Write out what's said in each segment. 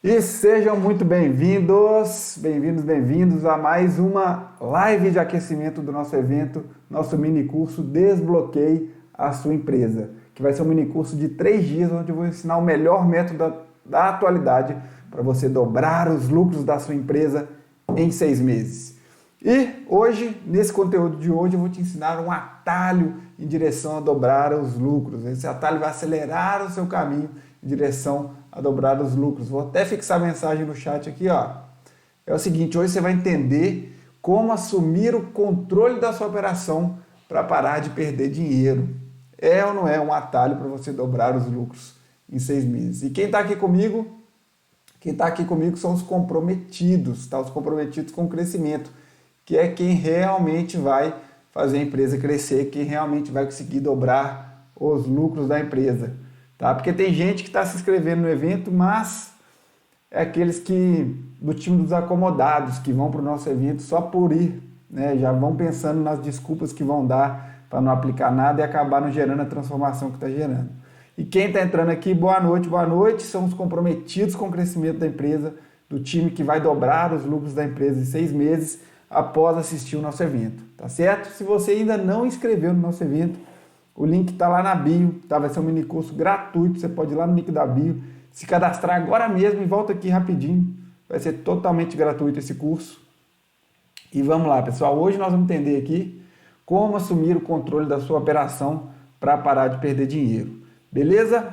E sejam muito bem-vindos a mais uma live de aquecimento do nosso evento, nosso mini curso Desbloqueie a Sua Empresa, que vai ser um mini curso de 3 dias, onde eu vou ensinar o melhor método da atualidade para você dobrar os lucros da sua empresa em 6 meses. E hoje, nesse conteúdo de hoje, eu vou te ensinar um atalho em direção a dobrar os lucros. Esse atalho vai acelerar o seu caminho em direção a dobrar os lucros. Vou até fixar a mensagem no chat aqui, ó. É o seguinte, hoje você vai entender como assumir o controle da sua operação para parar de perder dinheiro. É ou não é um atalho para você dobrar os lucros em 6 meses? E quem está aqui comigo? Quem está aqui comigo são os comprometidos, tá? Os comprometidos com o crescimento, que é quem realmente vai fazer a empresa crescer, quem realmente vai conseguir dobrar os lucros da empresa. Tá? Porque tem gente que está se inscrevendo no evento, mas é aqueles que do time dos acomodados, que vão para o nosso evento só por ir, né? Já vão pensando nas desculpas que vão dar para não aplicar nada e acabar não gerando a transformação que está gerando. E quem está entrando aqui, boa noite, são os comprometidos com o crescimento da empresa, do time que vai dobrar os lucros da empresa em 6 meses após assistir o nosso evento, tá certo? Se você ainda não inscreveu no nosso evento, o link está lá na bio, tá? Vai ser um mini curso gratuito, você pode ir lá no link da bio, se cadastrar agora mesmo e volta aqui rapidinho, vai ser totalmente gratuito esse curso. E vamos lá, pessoal, hoje nós vamos entender aqui como assumir o controle da sua operação para parar de perder dinheiro, beleza?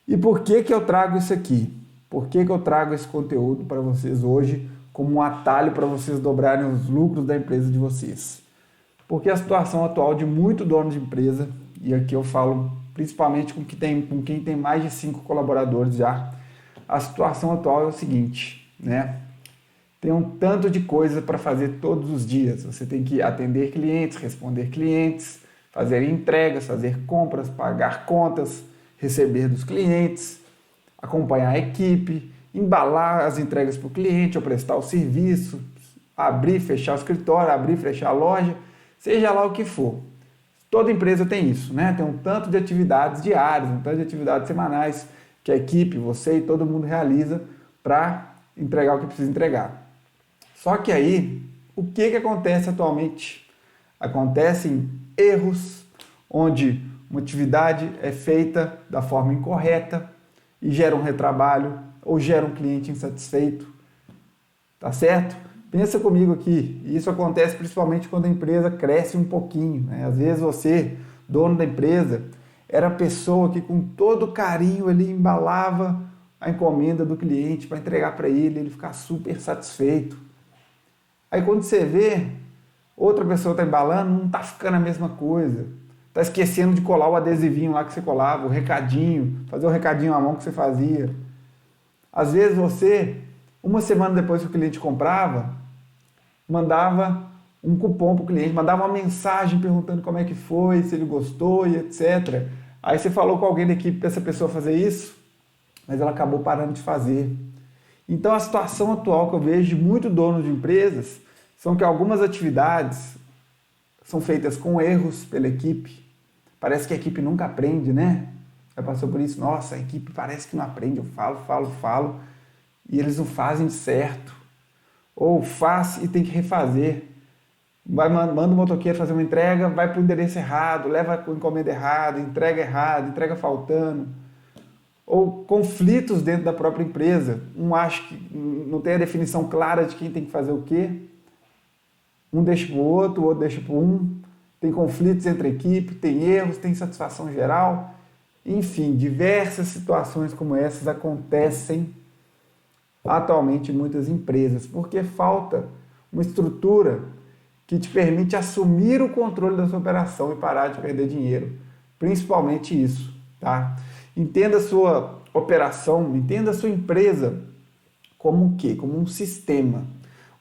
E por que que eu trago isso aqui? Por que que eu trago esse conteúdo para vocês hoje como um atalho para vocês dobrarem os lucros da empresa de vocês? Porque a situação atual de muito dono de empresa, e aqui eu falo principalmente com quem tem mais de 5 colaboradores já, a situação atual é o seguinte, né? Tem um tanto de coisa para fazer todos os dias. Você tem que atender clientes, responder clientes, fazer entregas, fazer compras, pagar contas, receber dos clientes, acompanhar a equipe, embalar as entregas para o cliente ou prestar o serviço, abrir e fechar o escritório, abrir e fechar a loja, seja lá o que for. Toda empresa tem isso, né? Tem um tanto de atividades diárias, um tanto de atividades semanais que a equipe, você e todo mundo realiza para entregar o que precisa entregar. Só que aí, o que acontece atualmente? Acontecem erros onde uma atividade é feita da forma incorreta e gera um retrabalho ou gera um cliente insatisfeito, tá certo? Pensa comigo aqui, isso acontece principalmente quando a empresa cresce um pouquinho, né? Às vezes você, dono da empresa, era a pessoa que com todo carinho ele embalava a encomenda do cliente para entregar para ele ficar super satisfeito. Aí quando você vê, outra pessoa está embalando, não está ficando a mesma coisa. Está esquecendo de colar o adesivinho lá que você colava, o recadinho, fazer o recadinho à mão que você fazia. Às vezes você, uma semana depois que o cliente comprava, mandava um cupom para o cliente, mandava uma mensagem perguntando como é que foi, se ele gostou e etc. Aí você falou com alguém da equipe para essa pessoa fazer isso, mas ela acabou parando de fazer. Então a situação atual que eu vejo de muito dono de empresas são que algumas atividades são feitas com erros pela equipe. Parece que a equipe nunca aprende, né? Já passou por isso? Nossa, a equipe parece que não aprende. Eu falo, e eles não fazem certo. Ou faz e tem que refazer. Manda o motoqueiro fazer uma entrega, vai para o endereço errado, leva a encomenda errada, entrega faltando. Ou conflitos dentro da própria empresa. Um acha que não tem a definição clara de quem tem que fazer o quê. Um deixa para o outro deixa para um. Tem conflitos entre a equipe, tem erros, tem insatisfação geral. Enfim, diversas situações como essas acontecem atualmente em muitas empresas, porque falta uma estrutura que te permite assumir o controle da sua operação e parar de perder dinheiro. Principalmente isso, tá? Entenda a sua operação, entenda a sua empresa como o quê? Como um sistema.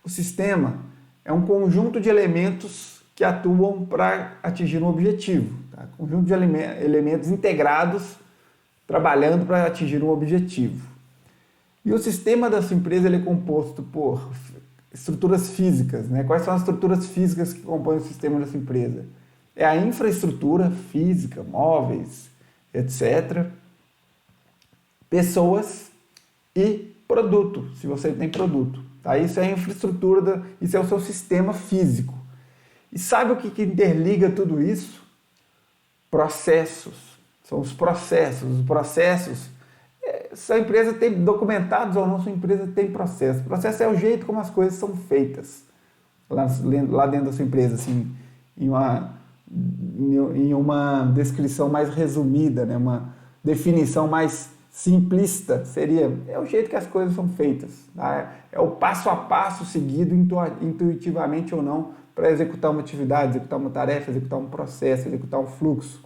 O sistema é um conjunto de elementos que atuam para atingir um objetivo. Tá? Conjunto de elementos integrados trabalhando para atingir um objetivo. E o sistema da sua empresa ele é composto por estruturas físicas, né? Quais são as estruturas físicas que compõem o sistema da sua empresa? É a infraestrutura física, móveis, etc. Pessoas e produto, se você tem produto. Tá? Isso é a infraestrutura, isso é o seu sistema físico. E sabe o que interliga tudo isso? Processos. São os processos. Os processos, sua empresa tem documentados ou não, sua empresa tem processo. O processo é o jeito como as coisas são feitas lá dentro da sua empresa, assim, em uma descrição mais resumida, né? Uma definição mais simplista, é o jeito que as coisas são feitas. Tá? É o passo a passo seguido intuitivamente ou não para executar uma atividade, executar uma tarefa, executar um processo, executar um fluxo.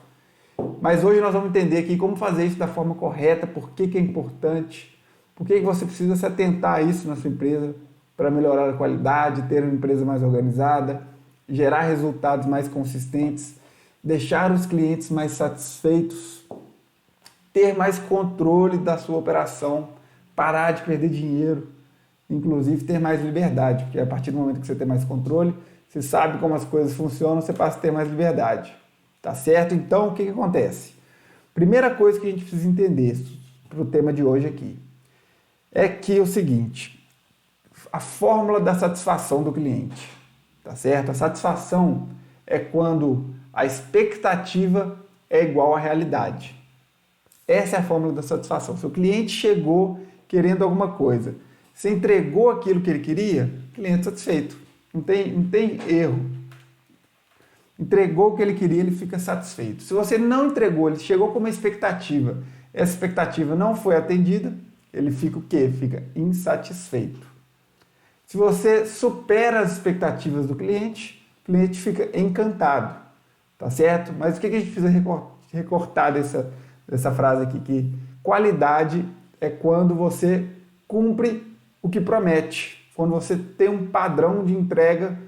Mas hoje nós vamos entender aqui como fazer isso da forma correta, por que é importante, por que você precisa se atentar a isso na sua empresa para melhorar a qualidade, ter uma empresa mais organizada, gerar resultados mais consistentes, deixar os clientes mais satisfeitos, ter mais controle da sua operação, parar de perder dinheiro, inclusive ter mais liberdade, porque a partir do momento que você tem mais controle, você sabe como as coisas funcionam, você passa a ter mais liberdade. Tá certo? Então, o que acontece? Primeira coisa que a gente precisa entender para o tema de hoje aqui é que é o seguinte, a fórmula da satisfação do cliente, tá certo? A satisfação é quando a expectativa é igual à realidade. Essa é a fórmula da satisfação. Se o cliente chegou querendo alguma coisa, você entregou aquilo que ele queria, cliente satisfeito. Não tem erro. Entregou o que ele queria, ele fica satisfeito. Se você não entregou, ele chegou com uma expectativa, essa expectativa não foi atendida, ele fica o quê? Fica insatisfeito. Se você supera as expectativas do cliente, o cliente fica encantado, tá certo? Mas o que a gente precisa recortar dessa frase aqui? Que qualidade é quando você cumpre o que promete, quando você tem um padrão de entrega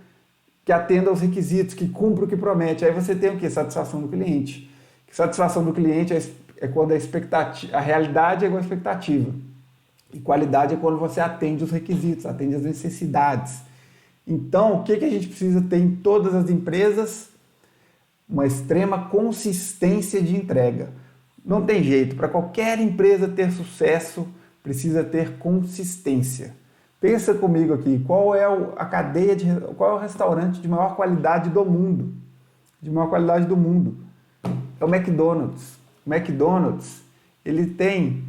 que atenda aos requisitos, que cumpra o que promete. Aí você tem o quê? Satisfação do cliente. Satisfação do cliente é quando a realidade é igual à expectativa. E qualidade é quando você atende os requisitos, atende as necessidades. Então, o que a gente precisa ter em todas as empresas? Uma extrema consistência de entrega. Não tem jeito. Para qualquer empresa ter sucesso, precisa ter consistência. Pensa comigo aqui, qual é qual é o restaurante de maior qualidade do mundo? De maior qualidade do mundo. É o McDonald's. O McDonald's, ele tem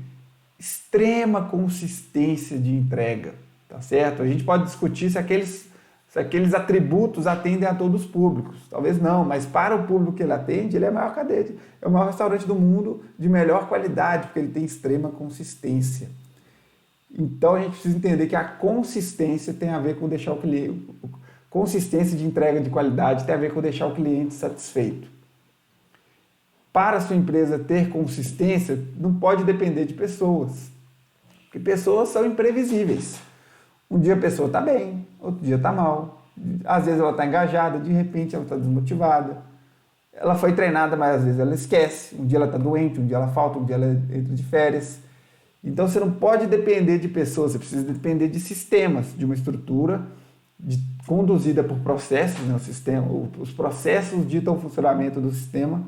extrema consistência de entrega, tá certo? A gente pode discutir se aqueles atributos atendem a todos os públicos. Talvez não, mas para o público que ele atende, ele é a maior cadeia, é o maior restaurante do mundo de melhor qualidade, porque ele tem extrema consistência. Então a gente precisa entender que a consistência tem a ver com deixar o cliente, consistência de entrega de qualidade tem a ver com deixar o cliente satisfeito. Para a sua empresa ter consistência, não pode depender de pessoas, porque pessoas são imprevisíveis. Um dia a pessoa está bem, outro dia está mal, às vezes ela está engajada, de repente ela está desmotivada, ela foi treinada, mas às vezes ela esquece, um dia ela está doente, um dia ela falta, um dia ela entra de férias. Então você não pode depender de pessoas, você precisa depender de sistemas, de uma estrutura conduzida por processos, né? O sistema, os processos ditam o funcionamento do sistema.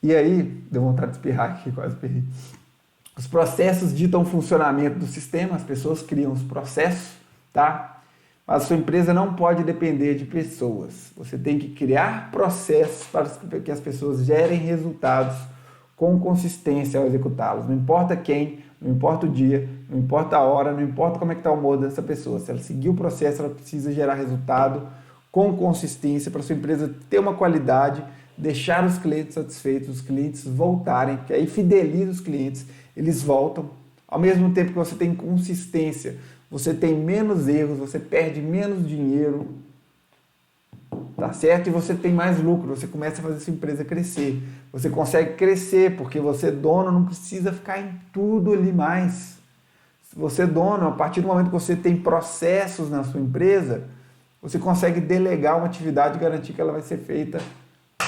E aí, deu vontade de espirrar aqui, quase espirrei. Os processos ditam o funcionamento do sistema, as pessoas criam os processos, tá? Mas a sua empresa não pode depender de pessoas. Você tem que criar processos para que as pessoas gerem resultados com consistência ao executá-los. Não importa quem, não importa o dia, não importa a hora, não importa como é que está o humor dessa pessoa. Se ela seguir o processo, ela precisa gerar resultado com consistência para a sua empresa ter uma qualidade, deixar os clientes satisfeitos, os clientes voltarem, que aí fideliza os clientes, eles voltam. Ao mesmo tempo que você tem consistência, você tem menos erros, você perde menos dinheiro, tá certo? E você tem mais lucro, você começa a fazer sua empresa crescer. Você consegue crescer porque você, dono, não precisa ficar em tudo ali mais. Se você, dono, a partir do momento que você tem processos na sua empresa, você consegue delegar uma atividade e garantir que ela vai ser feita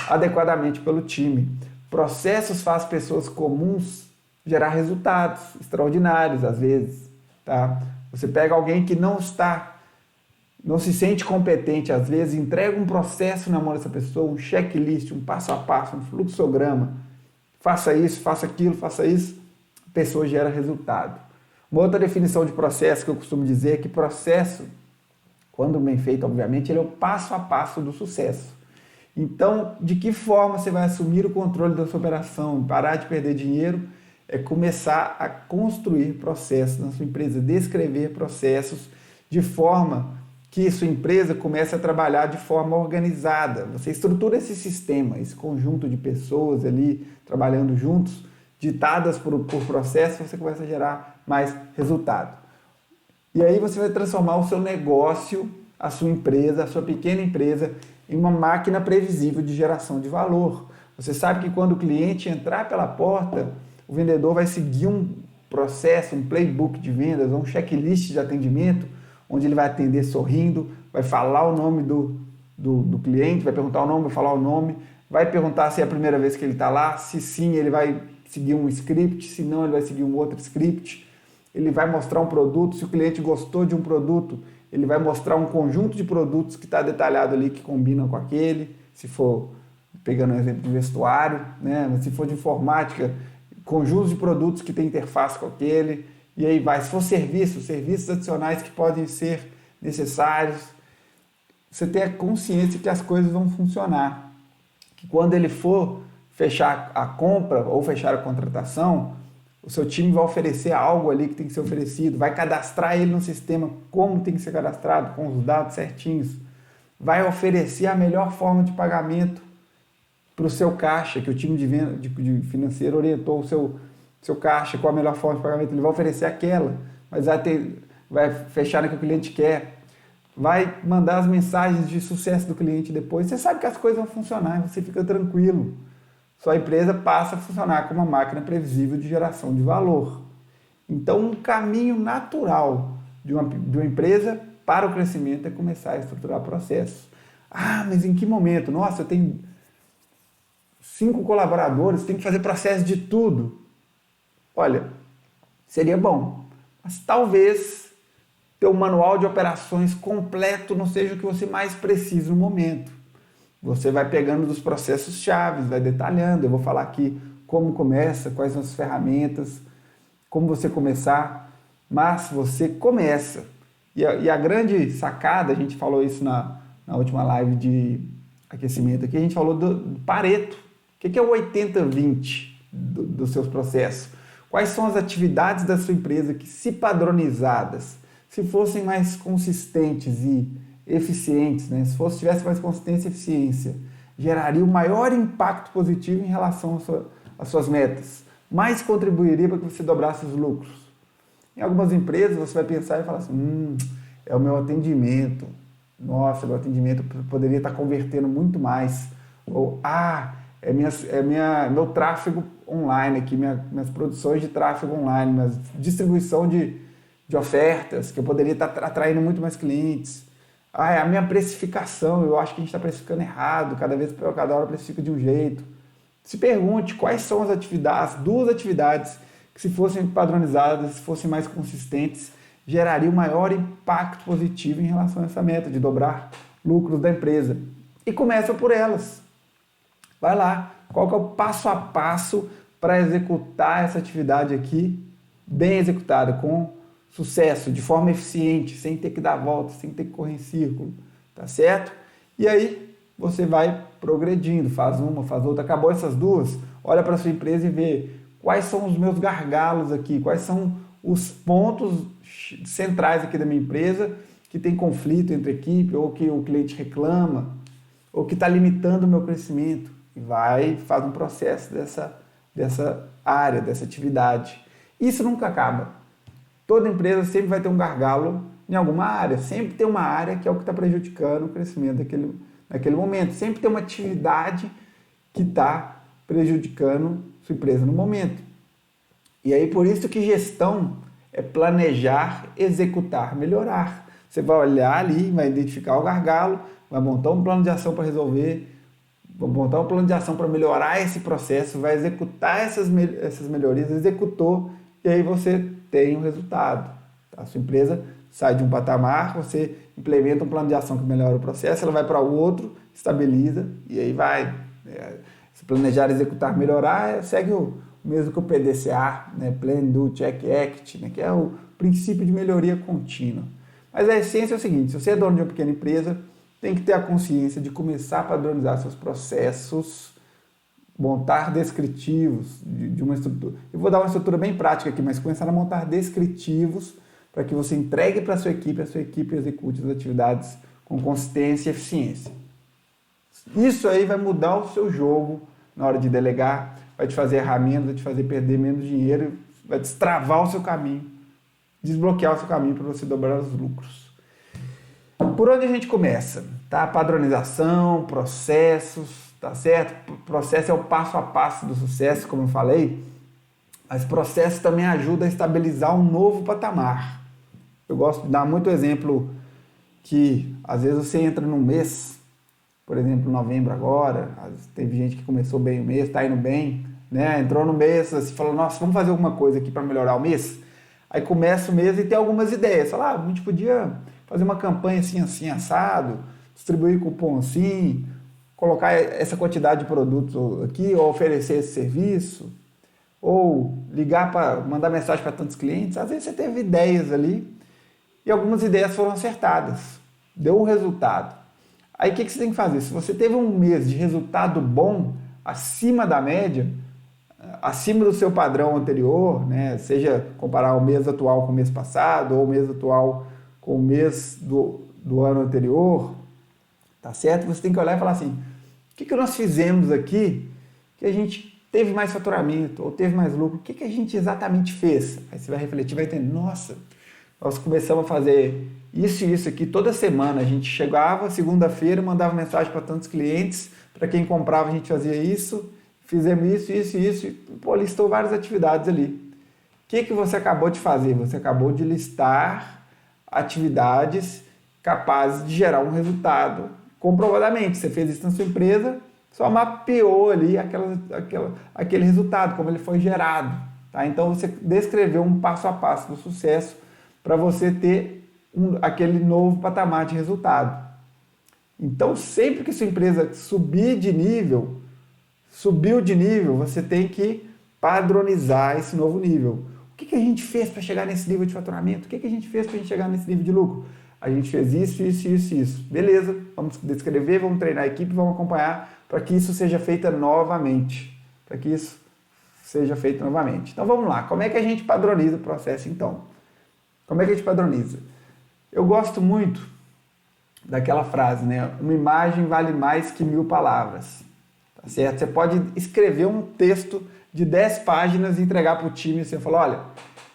adequadamente pelo time. Processos fazem pessoas comuns gerar resultados extraordinários, às vezes, tá? Você pega alguém que não se sente competente, às vezes, entrega um processo na mão dessa pessoa, um checklist, um passo a passo, um fluxograma. Faça isso, faça aquilo, faça isso. A pessoa gera resultado. Uma outra definição de processo que eu costumo dizer é que processo, quando bem feito, obviamente, ele é o passo a passo do sucesso. Então, de que forma você vai assumir o controle da sua operação, parar de perder dinheiro, é começar a construir processos na sua empresa, descrever processos de forma que sua empresa comece a trabalhar de forma organizada. Você estrutura esse sistema, esse conjunto de pessoas ali trabalhando juntos, ditadas por processo, você começa a gerar mais resultado. E aí você vai transformar o seu negócio, a sua empresa, a sua pequena empresa, em uma máquina previsível de geração de valor. Você sabe que quando o cliente entrar pela porta, o vendedor vai seguir um processo, um playbook de vendas, um checklist de atendimento, onde ele vai atender sorrindo, vai falar o nome do cliente, vai perguntar o nome, vai falar o nome, vai perguntar se é a primeira vez que ele está lá, se sim, ele vai seguir um script, se não, ele vai seguir um outro script, ele vai mostrar um produto, se o cliente gostou de um produto, ele vai mostrar um conjunto de produtos que está detalhado ali, que combinam com aquele, se for, pegando um exemplo de vestuário, né? Se for de informática, conjuntos de produtos que tem interface com aquele, e aí vai. Se for serviços adicionais que podem ser necessários, você tem a consciência que as coisas vão funcionar, que quando ele for fechar a compra ou fechar a contratação, o seu time vai oferecer algo ali que tem que ser oferecido, vai cadastrar ele no sistema como tem que ser cadastrado, com os dados certinhos, vai oferecer a melhor forma de pagamento para o seu caixa, que o time de financeiro orientou o seu caixa, qual a melhor forma de pagamento, ele vai oferecer aquela, mas vai fechar no que o cliente quer, vai mandar as mensagens de sucesso do cliente depois, você sabe que as coisas vão funcionar, você fica tranquilo. Sua empresa passa a funcionar como uma máquina previsível de geração de valor. Então, um caminho natural de uma empresa para o crescimento é começar a estruturar processos. Ah, mas em que momento? Nossa, eu tenho 5 colaboradores, tem que fazer processo de tudo. Olha, seria bom, mas talvez ter um manual de operações completo não seja o que você mais precisa no momento. Você vai pegando dos processos chaves, vai detalhando. Eu vou falar aqui como começa, quais são as ferramentas, como você começar, mas você começa. E a grande sacada, a gente falou isso na última live de aquecimento aqui, a gente falou do Pareto. O que é o 80-20 dos seus processos? Quais são as atividades da sua empresa que, se padronizadas, se fossem mais consistentes e eficientes, né? Se tivesse mais consistência e eficiência, geraria o maior impacto positivo em relação às suas metas, mais contribuiria para que você dobrasse os lucros. Em algumas empresas você vai pensar e falar assim, é o meu atendimento, nossa, meu atendimento poderia estar convertendo muito mais, ou meu tráfego online aqui, minhas produções de tráfego online, minha distribuição de ofertas, que eu poderia estar atraindo muito mais clientes. A minha precificação, eu acho que a gente está precificando errado, cada hora precifica de um jeito. Se pergunte quais são as 2 atividades que, se fossem padronizadas, se fossem mais consistentes, geraria o maior impacto positivo em relação a essa meta de dobrar lucros da empresa. E começa por elas. Vai lá, qual que é o passo a passo para executar essa atividade aqui, bem executada, com sucesso, de forma eficiente, sem ter que dar volta, sem ter que correr em círculo, tá certo? E aí você vai progredindo, faz uma, faz outra, acabou essas 2, olha para a sua empresa e vê quais são os meus gargalos aqui, quais são os pontos centrais aqui da minha empresa que tem conflito entre equipe, ou que o cliente reclama, ou que está limitando o meu crescimento, e faz um processo dessa área, dessa atividade. Isso nunca acaba. Toda empresa sempre vai ter um gargalo em alguma área, sempre tem uma área que é o que está prejudicando o crescimento naquele momento, sempre tem uma atividade que está prejudicando sua empresa no momento. E aí por isso que gestão é planejar, executar, melhorar. Você vai olhar ali, vai identificar o gargalo, vai montar um plano de ação para resolver, vai montar um plano de ação para melhorar esse processo, vai executar essas melhorias, executou, e aí você tem um resultado. A sua empresa sai de um patamar, você implementa um plano de ação que melhora o processo, ela vai para o outro, estabiliza, e aí vai. Se planejar, executar, melhorar, segue o mesmo que o PDCA, né? Plan, Do, Check, Act, né? Que é o princípio de melhoria contínua. Mas a essência é o seguinte, se você é dono de uma pequena empresa, tem que ter a consciência de começar a padronizar seus processos, montar descritivos de uma estrutura. Eu vou dar uma estrutura bem prática aqui, mas começar a montar descritivos para que você entregue para a sua equipe execute as atividades com consistência e eficiência. Isso aí vai mudar o seu jogo na hora de delegar, vai te fazer errar menos, vai te fazer perder menos dinheiro, vai destravar o seu caminho, desbloquear o seu caminho para você dobrar os lucros. Por onde a gente começa? Tá? Padronização, processos, tá certo? O processo é o passo a passo do sucesso, como eu falei, mas processo também ajuda a estabilizar um novo patamar. Eu gosto de dar muito exemplo que às vezes você entra num mês, por exemplo, novembro agora, teve gente que começou bem o mês, está indo bem, né? Entrou no mês, assim, falou, nossa, vamos fazer alguma coisa aqui para melhorar o mês? Aí começa o mês e tem algumas ideias, fala, a gente podia fazer uma campanha assim, assim, assado, distribuir cupom assim, colocar essa quantidade de produtos aqui, ou oferecer esse serviço, ou ligar para mandar mensagem para tantos clientes. Às vezes você teve ideias ali e algumas ideias foram acertadas, deu um resultado. Aí o que você tem que fazer? Se você teve um mês de resultado bom, acima da média, acima do seu padrão anterior, né? Seja comparar o mês atual com o mês passado, ou o mês atual com o mês do ano anterior, tá certo? Você tem que olhar e falar assim, o que nós fizemos aqui que a gente teve mais faturamento, ou teve mais lucro? O que a gente exatamente fez? Aí você vai refletir, vai entender, nossa, nós começamos a fazer isso e isso aqui toda semana. A gente chegava segunda-feira, mandava mensagem para tantos clientes, para quem comprava a gente fazia isso, fizemos isso, e pô, listou várias atividades ali. O que você acabou de fazer? Você acabou de listar atividades capazes de gerar um resultado. Comprovadamente, você fez isso na sua empresa, só mapeou ali aquele resultado, como ele foi gerado. Tá? Então você descreveu um passo a passo do sucesso para você ter aquele novo patamar de resultado. Então, sempre que sua empresa subiu de nível, você tem que padronizar esse novo nível. O que a gente fez para chegar nesse nível de faturamento? O que a gente fez para a gente chegar nesse nível de lucro? A gente fez isso. Beleza, vamos descrever, vamos treinar a equipe, vamos acompanhar para que isso seja feito novamente. Então, vamos lá. Como é que a gente padroniza o processo, então? Como é que a gente padroniza? Eu gosto muito daquela frase, né? Uma imagem vale mais que 1000 palavras. Tá certo? Você pode escrever um texto de 10 páginas e entregar para o time e você fala, olha,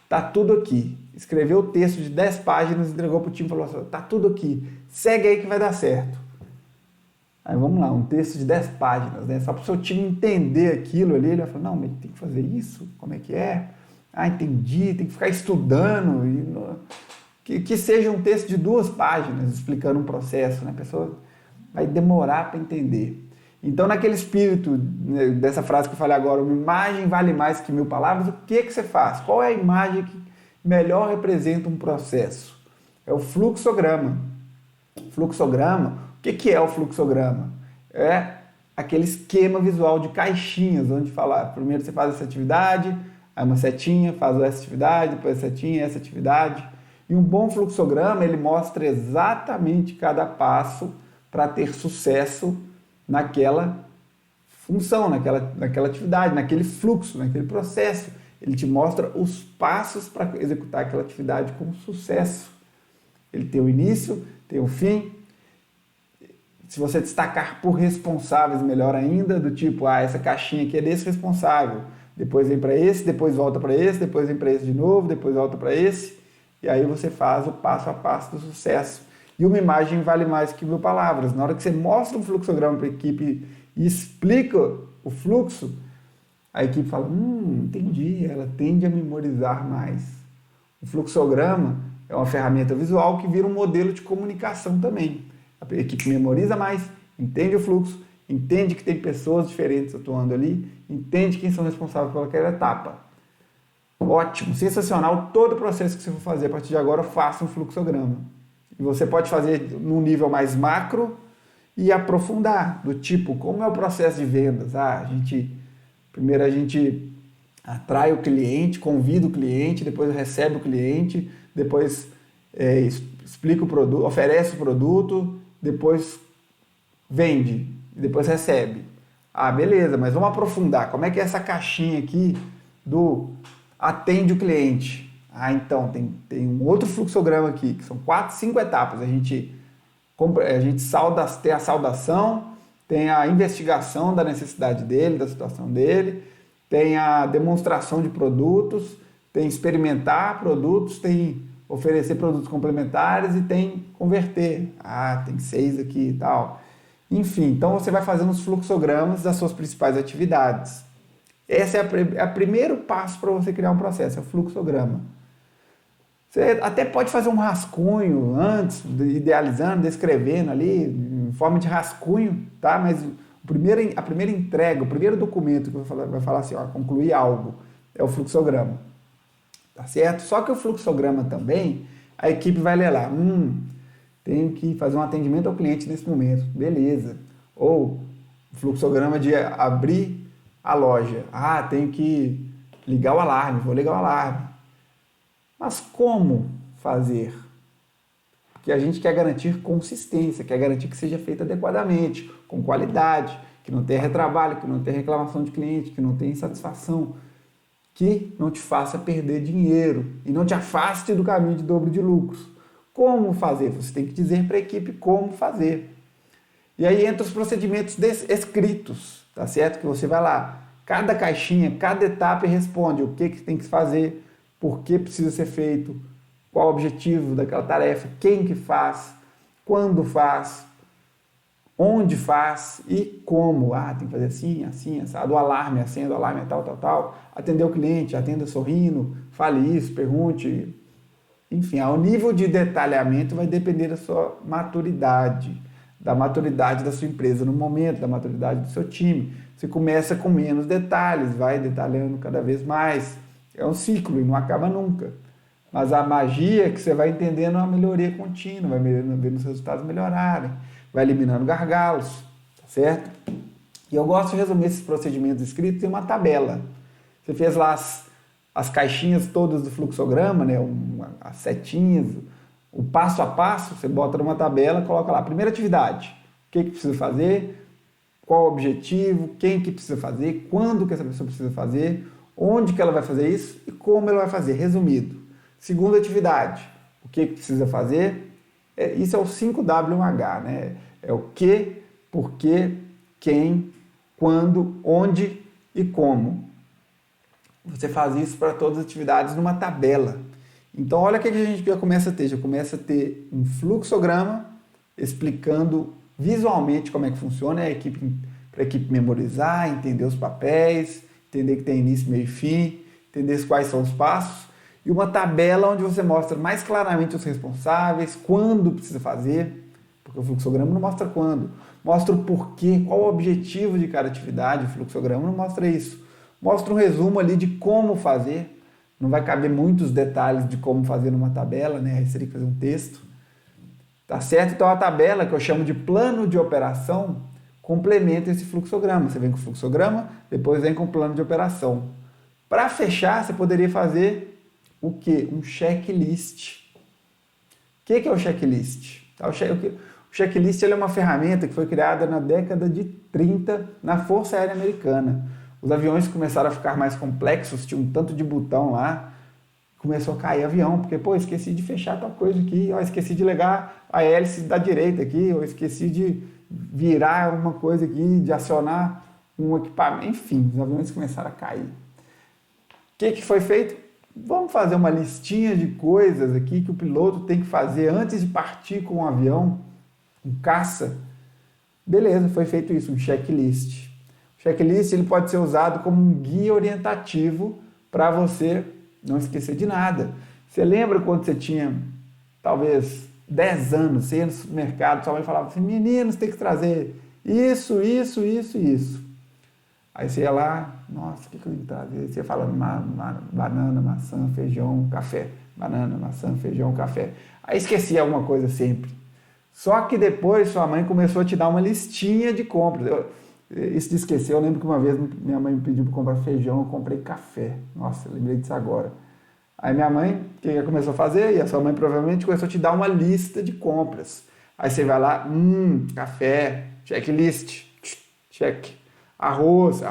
tá tudo aqui. Escreveu o texto de 10 páginas, entregou para o time e falou assim, tá tudo aqui. Segue aí que vai dar certo. Aí vamos lá, um texto de 10 páginas, né? Só para o seu time entender aquilo ali, ele vai falar, não, mas tem que fazer isso? Como é que é? Ah, entendi, tem que ficar estudando. Que seja um texto de 2 páginas explicando um processo, né? A pessoa vai demorar para entender. Então, naquele espírito, né, dessa frase que eu falei agora, uma imagem vale mais que 1000 palavras, o que você faz? Qual é a imagem que melhor representa um processo? É o fluxograma. O que é o fluxograma? É aquele esquema visual de caixinhas, onde falar, primeiro você faz essa atividade, aí uma setinha, faz essa atividade, depois essa atividade. E um bom fluxograma, ele mostra exatamente cada passo para ter sucesso naquela função, naquela atividade, naquele fluxo, naquele processo. Ele te mostra os passos para executar aquela atividade com sucesso. Ele tem o início, tem o fim. Se você destacar por responsáveis, melhor ainda, do tipo, essa caixinha aqui é desse responsável, depois vem para esse, depois volta para esse, depois vem para esse de novo, depois volta para esse, e aí você faz o passo a passo do sucesso. E uma imagem vale mais que 1000 palavras. Na hora que você mostra um fluxograma para a equipe e explica o fluxo, a equipe fala, entendi, ela tende a memorizar mais. O fluxograma é uma ferramenta visual que vira um modelo de comunicação também. A equipe memoriza mais, entende o fluxo, entende que tem pessoas diferentes atuando ali, entende quem são responsáveis por aquela etapa. Ótimo, sensacional, todo o processo que você for fazer a partir de agora, faça um fluxograma. E você pode fazer num nível mais macro e aprofundar, do tipo, como é o processo de vendas? Primeiro a gente atrai o cliente, convida o cliente, depois recebe o cliente, depois explica o produto, oferece o produto, depois vende, depois recebe. Ah, beleza, mas vamos aprofundar. Como é que é essa caixinha aqui do atende o cliente? Ah, então, tem um outro fluxograma aqui, que são 5 etapas. A gente tem a saudação, tem a investigação da necessidade dele, da situação dele, tem a demonstração de produtos, tem experimentar produtos, tem oferecer produtos complementares e tem converter. Ah, tem 6 aqui e tal. Enfim, então você vai fazendo os fluxogramas das suas principais atividades. Esse é o primeiro passo para você criar um processo, é o fluxograma. Você até pode fazer um rascunho antes, idealizando, descrevendo ali, em forma de rascunho, tá? Mas a primeira entrega, o primeiro documento que vai falar assim, ó, concluir algo, é o fluxograma. Tá certo? Só que o fluxograma também, a equipe vai ler lá, tenho que fazer um atendimento ao cliente nesse momento, beleza. Ou fluxograma de abrir a loja, tenho que ligar o alarme, vou ligar o alarme. Mas como fazer? Porque a gente quer garantir consistência, quer garantir que seja feito adequadamente, com qualidade, que não tenha retrabalho, que não tenha reclamação de cliente, que não tenha insatisfação, que não te faça perder dinheiro e não te afaste do caminho de dobro de lucros. Como fazer? Você tem que dizer para a equipe como fazer. E aí entra os procedimentos escritos, tá certo? Que você vai lá, cada caixinha, cada etapa e responde o que tem que fazer, por que precisa ser feito, qual o objetivo daquela tarefa, quem que faz, quando faz, onde faz e como. Tem que fazer assim, assim, assado, o alarme, a senha do alarme é tal. Atender o cliente, atenda sorrindo, fale isso, pergunte. Enfim, o nível de detalhamento vai depender da sua maturidade, da maturidade da sua empresa no momento, da maturidade do seu time. Você começa com menos detalhes, vai detalhando cada vez mais. É um ciclo e não acaba nunca. Mas a magia é que você vai entendendo a melhoria contínua, vai vendo os resultados melhorarem, vai eliminando gargalos, tá certo? E eu gosto de resumir esses procedimentos escritos em uma tabela. Você fez lá as caixinhas todas do fluxograma, né? As setinhas, o passo a passo, você bota numa tabela, coloca lá, primeira atividade, o que precisa fazer, qual o objetivo, quem que precisa fazer, quando que essa pessoa precisa fazer, onde que ela vai fazer isso e como ela vai fazer, resumido. Segunda atividade, o que precisa fazer, isso é o 5W1H, né? É o que, porquê, quem, quando, onde e como. Você faz isso para todas as atividades numa tabela. Então, olha o que a gente já começa a ter. Já começa a ter um fluxograma explicando visualmente como é que funciona para a equipe memorizar, entender os papéis, entender que tem início, meio e fim, entender quais são os passos. E uma tabela onde você mostra mais claramente os responsáveis, quando precisa fazer, porque o fluxograma não mostra quando. Mostra o porquê, qual o objetivo de cada atividade, o fluxograma não mostra isso. Mostra um resumo ali de como fazer. Não vai caber muitos detalhes de como fazer numa tabela, né? Aí você tem que fazer um texto. Tá certo? Então a tabela, que eu chamo de plano de operação, complementa esse fluxograma. Você vem com o fluxograma, depois vem com o plano de operação. Para fechar, você poderia fazer o quê? Um checklist. O que é o checklist? O checklist é uma ferramenta que foi criada na década de 30 na Força Aérea Americana. Os aviões começaram a ficar mais complexos, tinha um tanto de botão lá, começou a cair avião, porque, esqueci de fechar tal coisa aqui, esqueci de ligar a hélice da direita aqui, esqueci de virar uma coisa aqui, de acionar um equipamento, enfim, os aviões começaram a cair. O que foi feito? Vamos fazer uma listinha de coisas aqui que o piloto tem que fazer antes de partir com um avião, um caça. Beleza, foi feito isso, um checklist. O checklist ele pode ser usado como um guia orientativo para você não esquecer de nada. Você lembra quando você tinha, talvez, 10 anos, você ia no supermercado, sua mãe falava assim, meninos, tem que trazer isso. Aí você ia lá, nossa, o que eu ia trazer? Você ia falando banana, maçã, feijão, café. Banana, maçã, feijão, café. Aí esquecia alguma coisa sempre. Só que depois sua mãe começou a te dar uma listinha de compras. Isso de esquecer, eu lembro que uma vez minha mãe me pediu para comprar feijão, eu comprei café. Nossa, eu lembrei disso agora. Aí minha mãe, o que ela começou a fazer? E a sua mãe provavelmente começou a te dar uma lista de compras. Aí você vai lá, café, checklist, check. Arroz,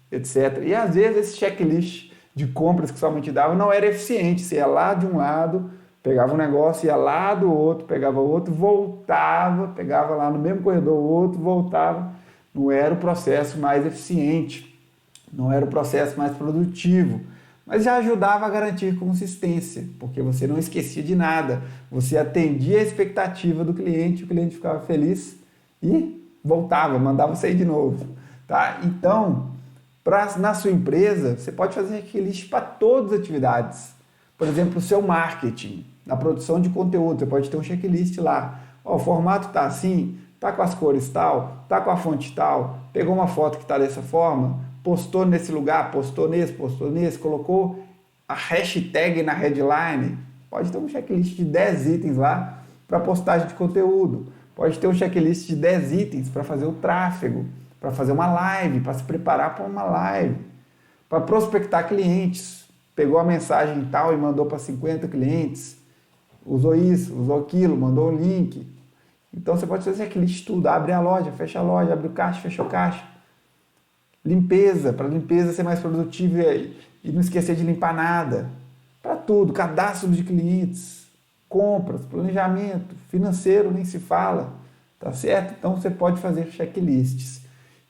etc. E às vezes esse checklist de compras que sua mãe te dava não era eficiente. Você ia lá de um lado, pegava um negócio, ia lá do outro, pegava outro, voltava, pegava lá no mesmo corredor outro, voltava. Não era o processo mais eficiente, não era o processo mais produtivo, mas já ajudava a garantir consistência, porque você não esquecia de nada, você atendia a expectativa do cliente, o cliente ficava feliz e voltava, mandava sair de novo. Tá? Então, na sua empresa, você pode fazer checklist para todas as atividades. Por exemplo, o seu marketing, na produção de conteúdo, você pode ter um checklist lá. O formato está assim, está com as cores tal, está com a fonte tal, pegou uma foto que está dessa forma, postou nesse lugar, postou nesse, colocou a hashtag na headline. Pode ter um checklist de 10 itens lá para postagem de conteúdo. Pode ter um checklist de 10 itens para fazer o tráfego, para fazer uma live, para se preparar para uma live, para prospectar clientes. Pegou a mensagem tal e mandou para 50 clientes, usou isso, usou aquilo, mandou o link. Então você pode fazer checklist tudo, abre a loja, fecha a loja, abre o caixa, fecha o caixa. Limpeza, para a limpeza ser mais produtiva e não esquecer de limpar nada. Para tudo, cadastro de clientes, compras, planejamento, financeiro nem se fala, tá certo? Então você pode fazer checklists.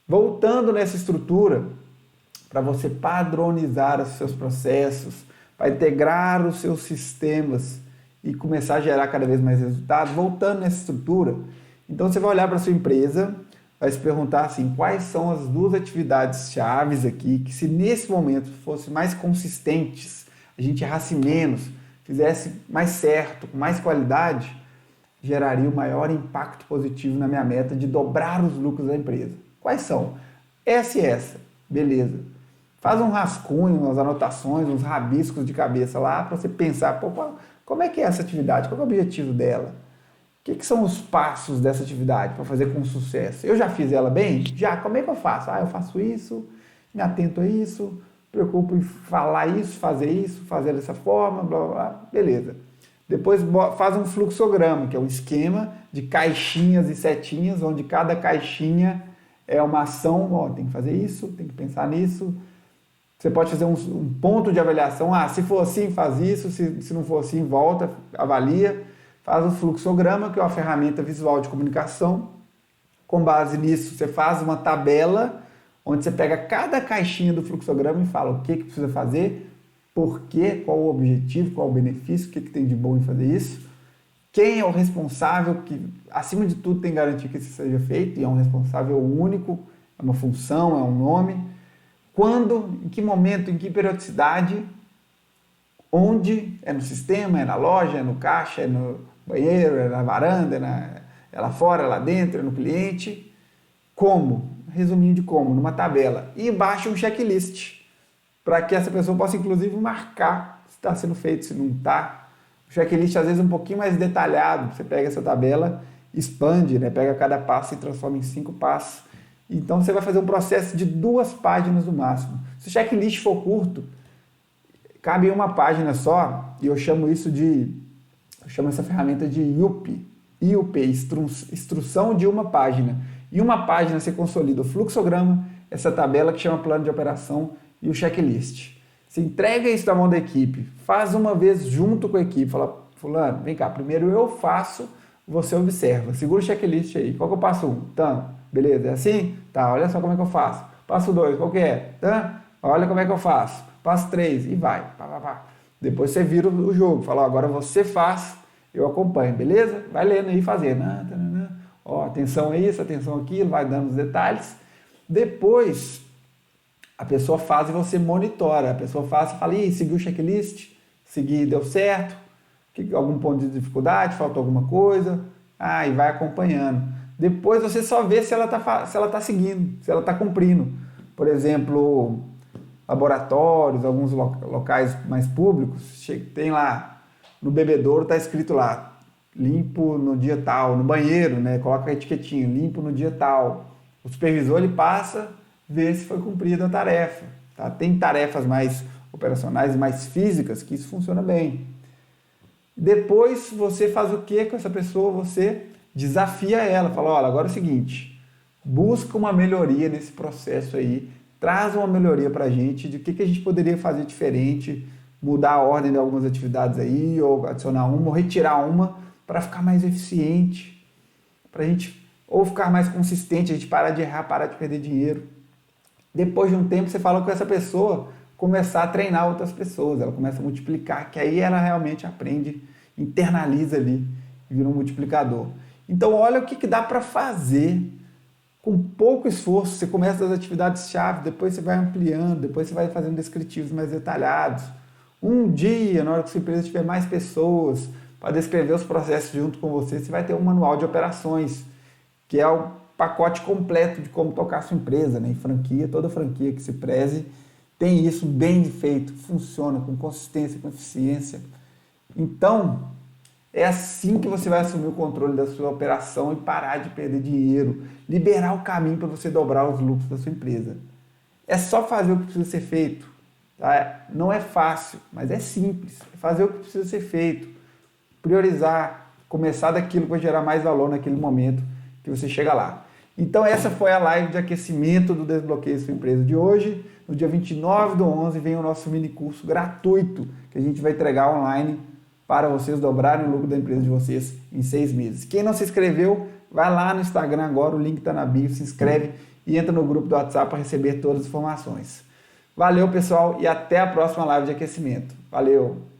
Voltando nessa estrutura, para você padronizar os seus processos, para integrar os seus sistemas e começar a gerar cada vez mais resultados, voltando nessa estrutura, então você vai olhar para a sua empresa, vai se perguntar assim, quais são as duas atividades chaves aqui, que se nesse momento fossem mais consistentes, a gente errasse menos, fizesse mais certo, com mais qualidade, geraria o maior impacto positivo na minha meta de dobrar os lucros da empresa. Quais são? Essa e essa. Beleza. Faz um rascunho, umas anotações, uns rabiscos de cabeça lá para você pensar, pô, como é que é essa atividade? Qual é o objetivo dela? O que são os passos dessa atividade para fazer com sucesso? Eu já fiz ela bem? Já. Como é que eu faço? Eu faço isso, me atento a isso, preocupo em falar isso, fazer dessa forma, blá, blá, blá. Beleza. Depois faz um fluxograma, que é um esquema de caixinhas e setinhas, onde cada caixinha é uma ação, tem que fazer isso, tem que pensar nisso. Você pode fazer um ponto de avaliação, se for assim, faz isso, se não for assim, volta, avalia. Faz o fluxograma, que é uma ferramenta visual de comunicação. Com base nisso, você faz uma tabela, onde você pega cada caixinha do fluxograma e fala o que precisa fazer, por quê, qual o objetivo, qual o benefício, o que tem de bom em fazer isso. Quem é o responsável que, acima de tudo, tem que garantir que isso seja feito, e é um responsável único, é uma função, é um nome. Quando, em que momento, em que periodicidade, onde, é no sistema, é na loja, é no caixa, é no banheiro, é na varanda, é lá fora, é lá dentro, é no cliente. Como? Resuminho de como, numa tabela. E embaixo um checklist, para que essa pessoa possa, inclusive, marcar se está sendo feito, se não está. O checklist, às vezes, um pouquinho mais detalhado. Você pega essa tabela, expande, pega cada passo e transforma em 5 passos. Então, você vai fazer um processo de 2 páginas no máximo. Se o checklist for curto, cabe em uma página só, e eu chamo essa ferramenta de IUP. IUP, instrução de uma página. Em uma página você consolida o fluxograma, essa tabela que chama plano de operação e o checklist. Você entrega isso na mão da equipe, faz uma vez junto com a equipe, fala, fulano, vem cá, primeiro eu faço, você observa. Segura o checklist aí. Qual que é o passo 1? Tá, beleza, é assim? Tá, olha só como é que eu faço. Passo 2, qual que é? Tá, olha como é que eu faço. Passo 3, e vai. Depois você vira o jogo, fala, agora você faz, eu acompanho, beleza? Vai lendo aí, fazendo. Atenção a isso, atenção àquilo, vai dando os detalhes. Depois, a pessoa faz e você monitora. A pessoa faz e fala, seguiu o checklist? Segui, deu certo? Algum ponto de dificuldade? Faltou alguma coisa? E vai acompanhando. Depois você só vê se ela tá seguindo, se ela está cumprindo. Por exemplo, laboratórios, alguns locais mais públicos, tem lá, no bebedouro está escrito lá, limpo no dia tal, no banheiro, coloca a etiquetinha, limpo no dia tal. O supervisor ele passa, vê se foi cumprida a tarefa. Tá? Tem tarefas mais operacionais e mais físicas que isso funciona bem. Depois você faz o que com essa pessoa? Você desafia ela, fala, olha, agora é o seguinte, busca uma melhoria nesse processo aí, traz uma melhoria para a gente, de que a gente poderia fazer diferente, mudar a ordem de algumas atividades aí, ou adicionar uma, ou retirar uma, para ficar mais eficiente, para a gente ou ficar mais consistente, a gente parar de errar, parar de perder dinheiro. Depois de um tempo você fala com essa pessoa, começar a treinar outras pessoas, ela começa a multiplicar, que aí ela realmente aprende, internaliza ali, vira um multiplicador. Então olha o que dá para fazer com pouco esforço. Você começa das atividades-chave, depois você vai ampliando, depois você vai fazendo descritivos mais detalhados. Um dia, na hora que sua empresa tiver mais pessoas para descrever os processos junto com você, você vai ter um manual de operações, que é o pacote completo de como tocar a sua empresa, né? Em franquia, toda franquia que se preze tem isso bem feito, funciona com consistência, com eficiência. Então, é assim que você vai assumir o controle da sua operação e parar de perder dinheiro, liberar o caminho para você dobrar os lucros da sua empresa. É só fazer o que precisa ser feito. Tá? Não é fácil, mas é simples. É fazer o que precisa ser feito. Priorizar, começar daquilo que vai gerar mais valor naquele momento que você chega lá. Então essa foi a live de aquecimento do Desbloqueio Sua Empresa de hoje. No dia 29/11 vem o nosso mini curso gratuito que a gente vai entregar online para vocês dobrarem o lucro da empresa de vocês em 6 meses. Quem não se inscreveu, vai lá no Instagram agora, o link está na bio, se inscreve e entra no grupo do WhatsApp para receber todas as informações. Valeu, pessoal, e até a próxima live de aquecimento. Valeu!